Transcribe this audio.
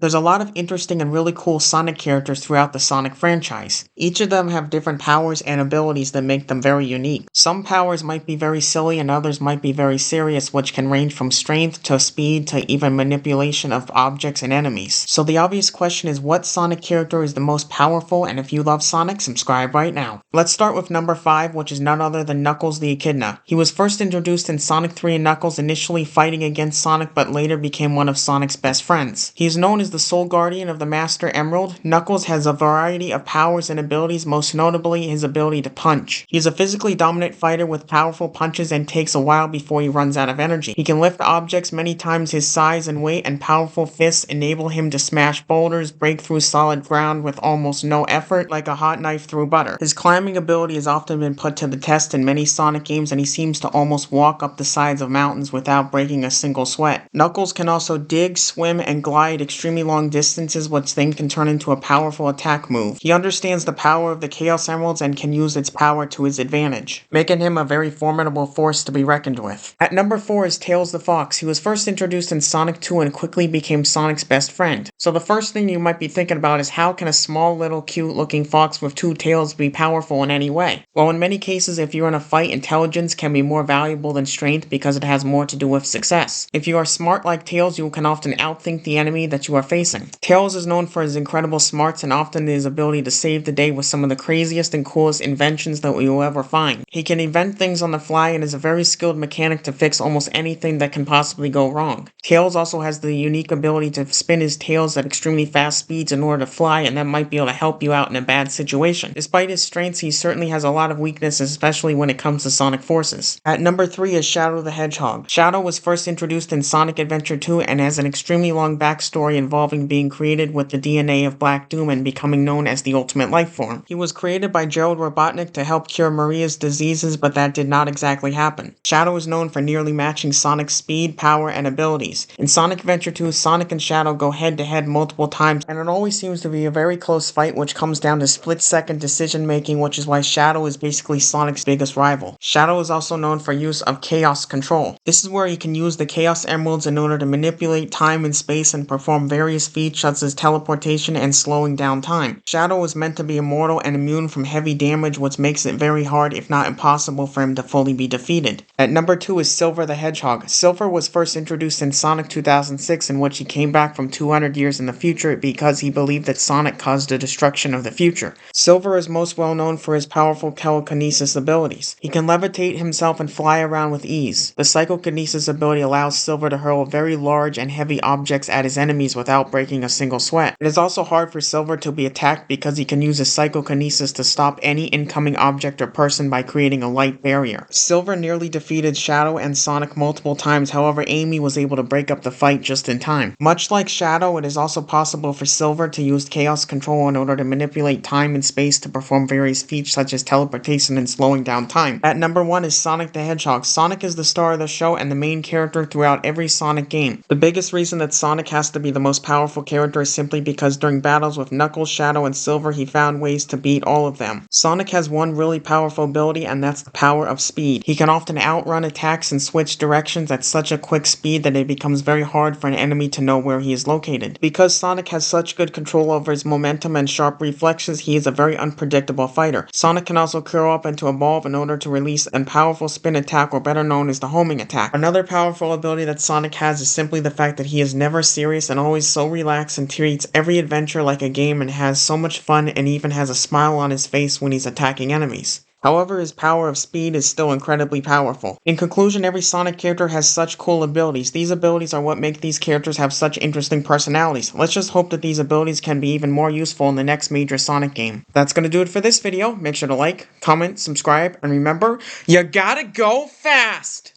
There's a lot of interesting and really cool Sonic characters throughout the Sonic franchise. Each of them have different powers and abilities that make them very unique. Some powers might be very silly and others might be very serious, which can range from strength to speed to even manipulation of objects and enemies. So the obvious question is, what Sonic character is the most powerful? And if you love Sonic, subscribe right now. Let's start with number 5, which is none other than Knuckles the Echidna. He was first introduced in Sonic 3 and Knuckles initially fighting against Sonic but later became one of Sonic's best friends. He is known as the sole guardian of the Master Emerald. Knuckles has a variety of powers and abilities, most notably his ability to punch. He is a physically dominant fighter with powerful punches and takes a while before he runs out of energy. He can lift objects many times his size and weight, and powerful fists enable him to smash boulders, break through solid ground with almost no effort, like a hot knife through butter. His climbing ability has often been put to the test in many Sonic games, and he seems to almost walk up the sides of mountains without breaking a single sweat. Knuckles can also dig, swim, and glide extremely long distances, which then can turn into a powerful attack move. He understands the power of the Chaos Emeralds and can use its power to his advantage, making him a very formidable force to be reckoned with. At number 4 is Tails the Fox. He was first introduced in Sonic 2 and quickly became Sonic's best friend. So the first thing you might be thinking about is, how can a small little cute looking fox with 2 tails be powerful in any way? Well, in many cases, if you're in a fight, intelligence can be more valuable than strength because it has more to do with success. If you are smart like Tails, you can often outthink the enemy that you are facing. Tails is known for his incredible smarts and often his ability to save the day with some of the craziest and coolest inventions that you will ever find. He can invent things on the fly and is a very skilled mechanic to fix almost anything that can possibly go wrong. Tails also has the unique ability to spin his tails at extremely fast speeds in order to fly, and that might be able to help you out in a bad situation. Despite his strengths, he certainly has a lot of weaknesses, especially when it comes to Sonic forces. At number 3 is Shadow the Hedgehog. Shadow was first introduced in Sonic Adventure 2 and has an extremely long backstory involving being created with the DNA of Black Doom and becoming known as the Ultimate Life Form. He was created by Gerald Robotnik to help cure Maria's diseases, but that did not exactly happen. Shadow is known for nearly matching Sonic's speed, power, and abilities. In Sonic Adventure 2, Sonic and Shadow go head-to-head multiple times, and it always seems to be a very close fight, which comes down to split-second decision-making, which is why Shadow is basically Sonic's biggest rival. Shadow is also known for use of Chaos Control. This is where he can use the Chaos Emeralds in order to manipulate time and space and perform various feats such as teleportation and slowing down time. Shadow is meant to be immortal and immune from heavy damage, which makes it very hard, if not impossible, for him to fully be defeated. At number 2 is Silver the Hedgehog. Silver was first introduced in Sonic 2006, in which he came back from 200 years in the future because he believed that Sonic caused the destruction of the future. Silver is most well known for his powerful telekinesis abilities. He can levitate himself and fly around with ease. The psychokinesis ability allows Silver to hurl very large and heavy objects at his enemies without breaking a single sweat. It is also hard for Silver to be attacked because he can use his psychokinesis to stop any incoming object or person by creating a light barrier. Silver nearly defeated Shadow and Sonic multiple times, however Amy was able to break up the fight just in time. Much like Shadow, it is also possible for Silver to use Chaos Control in order to manipulate time and space to perform various feats such as teleportation and slowing down time. At number 1 is Sonic the Hedgehog. Sonic is the star of the show and the main character throughout every Sonic game. The biggest reason that Sonic has to be the most powerful character is simply because during battles with Knuckles, Shadow, and Silver, he found ways to beat all of them. Sonic has one really powerful ability, and that's the power of speed. He can often outrun attacks and switch directions at such a quick speed that it becomes very hard for an enemy to know where he is located. Because Sonic has such good control over his momentum and sharp reflexes, he is a very unpredictable fighter. Sonic can also curl up into a ball in order to release a powerful spin attack, or better known as the homing attack. Another powerful ability that Sonic has is simply the fact that he is never serious and always so relaxed and treats every adventure like a game and has so much fun and even has a smile on his face when he's attacking enemies. However, his power of speed is still incredibly powerful. In conclusion, every Sonic character has such cool abilities. These abilities are what make these characters have such interesting personalities. Let's just hope that these abilities can be even more useful in the next major Sonic game. That's gonna do it for this video. Make sure to like, comment, subscribe, and remember, you gotta go fast!